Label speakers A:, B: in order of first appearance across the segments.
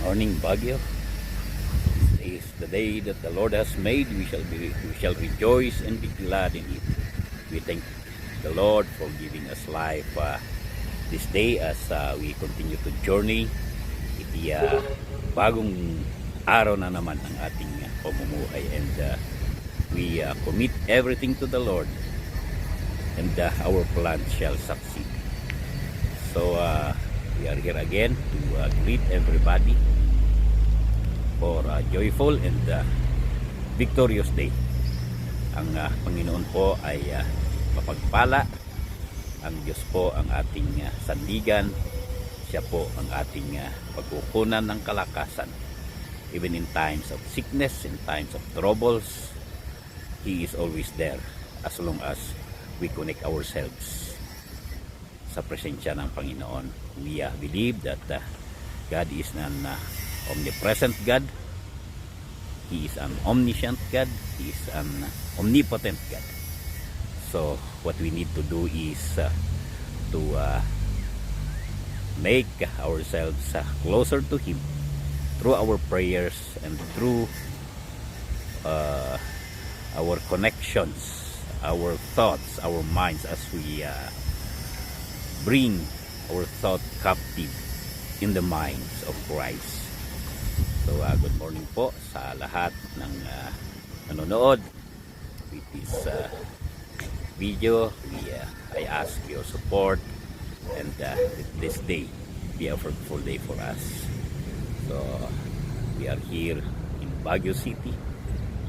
A: Morning, Baguio. This is the day that the Lord has made. We shall rejoice and be glad in it. We thank the Lord for giving us life this day as we continue to journey. Iti bagong araw na naman ang ating pamumuhay, and we commit everything to the Lord, and our plan shall succeed. So we are here again to greet everybody for a joyful and victorious day. Ang Panginoon po ay mapagpala. Ang Diyos po ang ating sandigan. Siya po ang ating pagkukunan ng kalakasan. Even in times of sickness, in times of troubles, He is always there as long as we connect ourselves sa presensya ng Panginoon. We believe that God is an omnipresent God. He is an omniscient God. He is an omnipotent God. So what we need to do is to make ourselves closer to Him through our prayers and through our connections, our thoughts, our minds, as we bring our thought captive in the minds of Christ. So good morning po sa lahat ng nanonood with this video. I ask your support, and this day be a fruitful day for us. So we are here in Baguio City,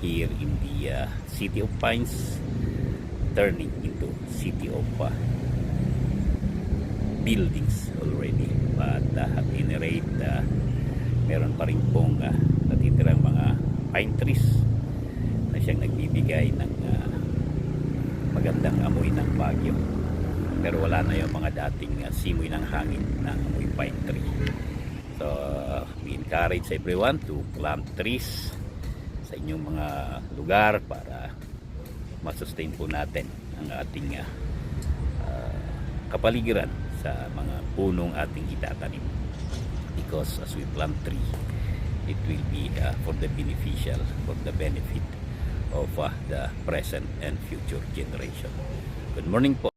A: here in the City of Pines, turning into City of buildings already. But at any rate, meron pa rin pong natitirang mga pine trees na siyang nagbibigay ng magandang amoy ng Baguio. Pero wala na yung mga dating simoy ng hangin na amoy pine tree. So we encourage everyone to plant trees sa inyong mga lugar para masustain po natin ang ating kapaligiran sa mga punong ating itatanim. Because as we plant tree, it will be for the benefit of the present and future generation. Good morning po.